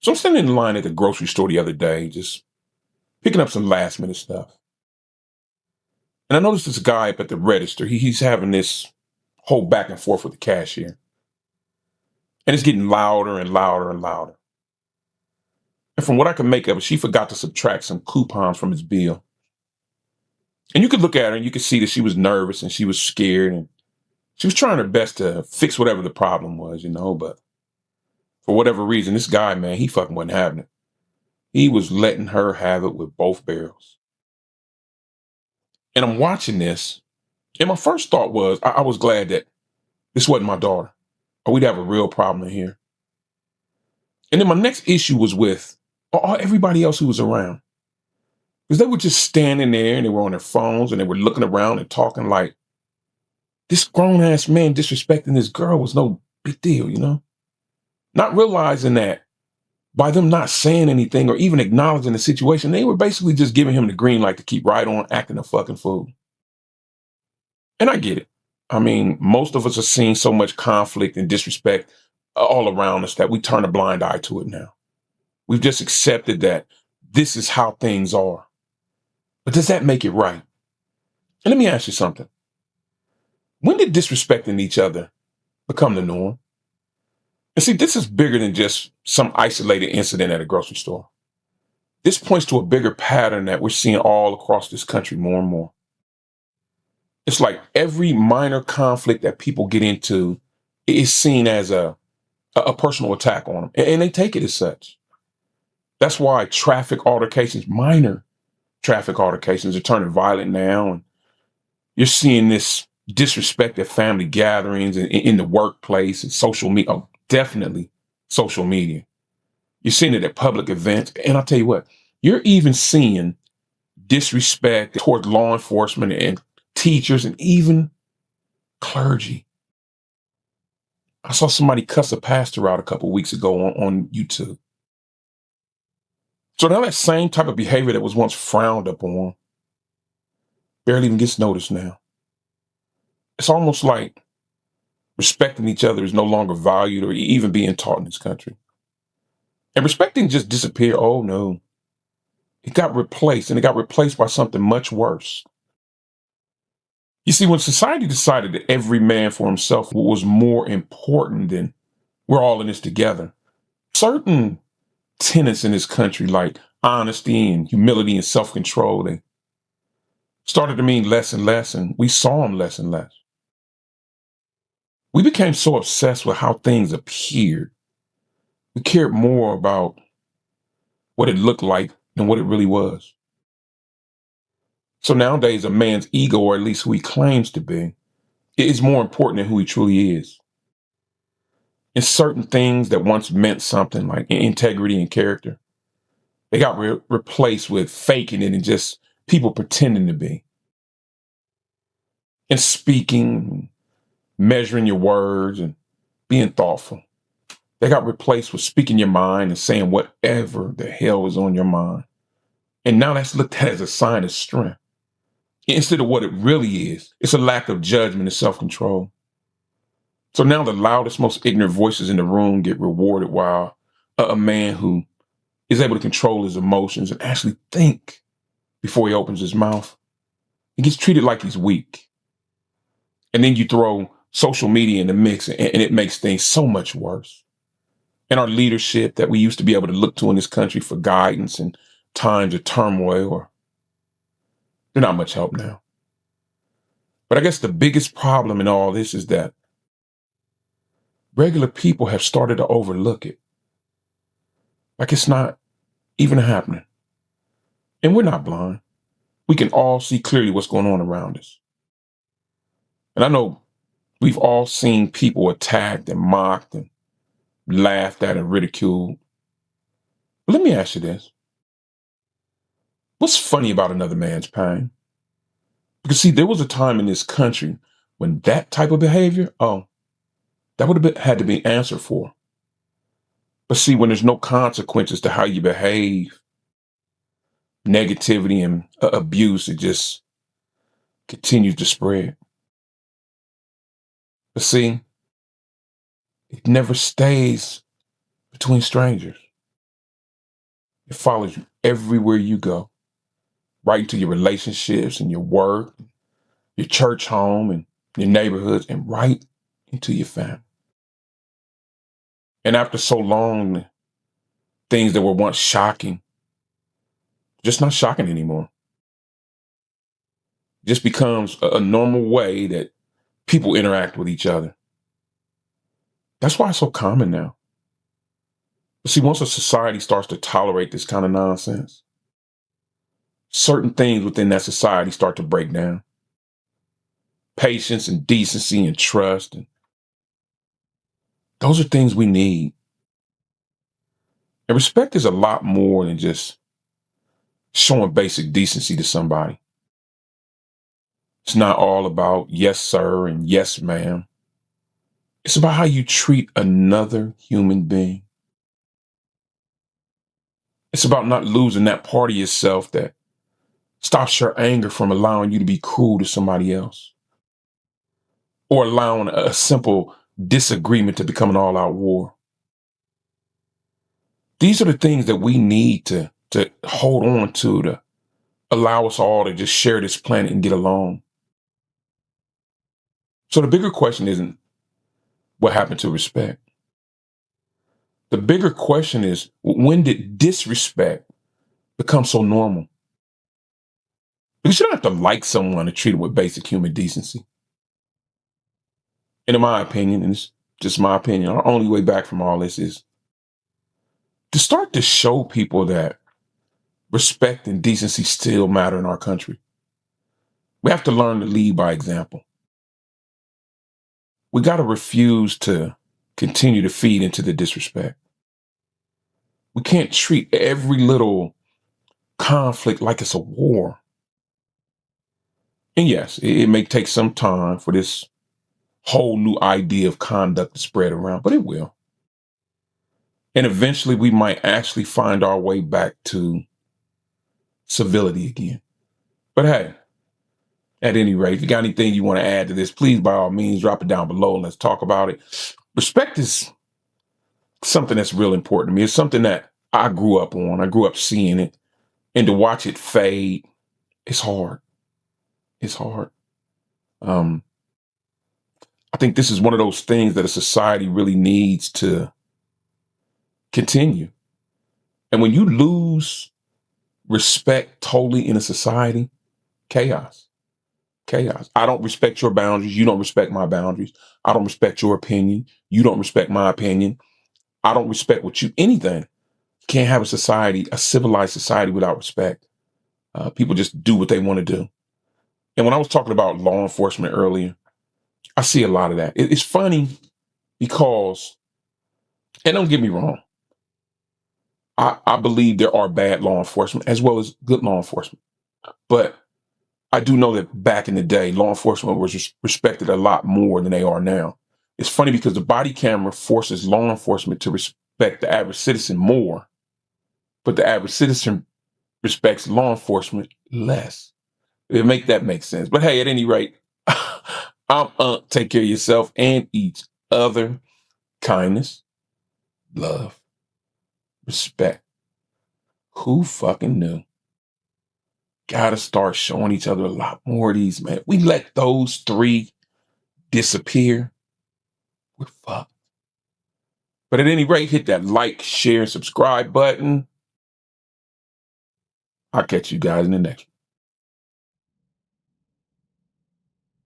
So I'm standing in line at the grocery store the other day, just picking up some last minute stuff. And I noticed this guy up at the register. He's having this whole back and forth with the cashier. And it's getting louder and louder and louder. And from what I can make of it, she forgot to subtract some coupons from his bill. And you could look at her and you could see that she was nervous and she was scared and she was trying her best to fix whatever the problem was, but for whatever reason, this guy, man, he fucking wasn't having it. He was letting her have it with both barrels. And I'm watching this. And my first thought was, I was glad that this wasn't my daughter, or we'd have a real problem in here. And then my next issue was with everybody else who was around. Because they were just standing there and they were on their phones and they were looking around and talking like this grown ass man disrespecting this girl was no big deal. Not realizing that by them not saying anything or even acknowledging the situation, they were basically just giving him the green light to keep right on acting a fucking fool. And I get it. I mean, most of us are seeing so much conflict and disrespect all around us that we turn a blind eye to it now. We've just accepted that this is how things are. But does that make it right? And let me ask you something. When did disrespecting each other become the norm? And see, this is bigger than just some isolated incident at a grocery store. This points to a bigger pattern that we're seeing all across this country more and more. It's like every minor conflict that people get into is seen as a personal attack on them, and they take it as such. That's why minor traffic altercations are turning violent now. And you're seeing this disrespect at family gatherings and in the workplace and social media. Oh, definitely social media. You're seeing it at public events. And I'll tell you what, you're even seeing disrespect towards law enforcement and teachers and even clergy. I saw somebody cuss a pastor out a couple weeks ago on YouTube. So now that same type of behavior that was once frowned upon barely even gets noticed now. It's almost like respecting each other is no longer valued or even being taught in this country. And respecting just disappeared. Oh no. It got replaced, and it got replaced by something much worse. You see, when society decided that every man for himself was more important than we're all in this together, certain tenets in this country, like honesty and humility and self-control, they started to mean less and less, and we saw them less and less. We became so obsessed with how things appeared. We cared more about what it looked like than what it really was. So nowadays, a man's ego, or at least who he claims to be, is more important than who he truly is. And certain things that once meant something like integrity and character, they got replaced with faking it and just people pretending to be. And speaking, measuring your words, and being thoughtful. They got replaced with speaking your mind and saying whatever the hell is on your mind. And now that's looked at as a sign of strength. Instead of what it really is, it's a lack of judgment and self-control. So now the loudest, most ignorant voices in the room get rewarded while a man who is able to control his emotions and actually think before he opens his mouth, he gets treated like he's weak. And then you throw social media in the mix and it makes things so much worse. And our leadership that we used to be able to look to in this country for guidance in times of turmoil, they're not much help now. But I guess the biggest problem in all this is that regular people have started to overlook it. Like it's not even happening. And we're not blind. We can all see clearly what's going on around us. And I know we've all seen people attacked and mocked and laughed at and ridiculed. But let me ask you this. What's funny about another man's pain? Because see, there was a time in this country when that type of behavior, that would have had to be answered for. But see, when there's no consequences to how you behave, negativity and abuse, it just continues to spread. But see, it never stays between strangers. It follows you everywhere you go, right into your relationships and your work, your church home and your neighborhoods, and right into your family. And after so long, things that were once shocking, just not shocking anymore. Just becomes a normal way that people interact with each other. That's why it's so common now. But see, once a society starts to tolerate this kind of nonsense, certain things within that society start to break down. Patience and decency and trust. And those are things we need. And respect is a lot more than just showing basic decency to somebody. It's not all about yes, sir, and yes, ma'am. It's about how you treat another human being. It's about not losing that part of yourself that stops your anger from allowing you to be cruel to somebody else or allowing a simple disagreement to become an all out war. These are the things that we need to hold on to allow us all to just share this planet and get along. So the bigger question isn't what happened to respect. The bigger question is, when did disrespect become so normal? Because you don't have to like someone to treat them with basic human decency. And in my opinion, and it's just my opinion, our only way back from all this is to start to show people that respect and decency still matter in our country. We have to learn to lead by example. We got to refuse to continue to feed into the disrespect. We can't treat every little conflict like it's a war. And yes, it may take some time for this whole new idea of conduct to spread around, but it will. And eventually we might actually find our way back to civility again. But hey, at any rate, if you got anything you want to add to this, please, by all means, drop it down below and let's talk about it. Respect is something that's real important to me. It's something that I grew up on. I grew up seeing it. And to watch it fade, it's hard. It's hard. Um, I think this is one of those things that a society really needs to continue. And when you lose respect totally in a society, chaos, chaos. I don't respect your boundaries. You don't respect my boundaries. I don't respect your opinion. You don't respect my opinion. I don't respect anything. You can't have a society, a civilized society without respect. People just do what they want to do. And when I was talking about law enforcement earlier, I see a lot of that. It's funny because, and don't get me wrong, I believe there are bad law enforcement as well as good law enforcement. But I do know that back in the day, law enforcement was respected a lot more than they are now. It's funny because the body camera forces law enforcement to respect the average citizen more, but the average citizen respects law enforcement less. That makes sense. But hey, at any rate, take care of yourself and each other. Kindness, love, respect. Who fucking knew? Gotta start showing each other a lot more of these, man. We let those three disappear, we're fucked. But at any rate, hit that like, share, and subscribe button. I'll catch you guys in the next one.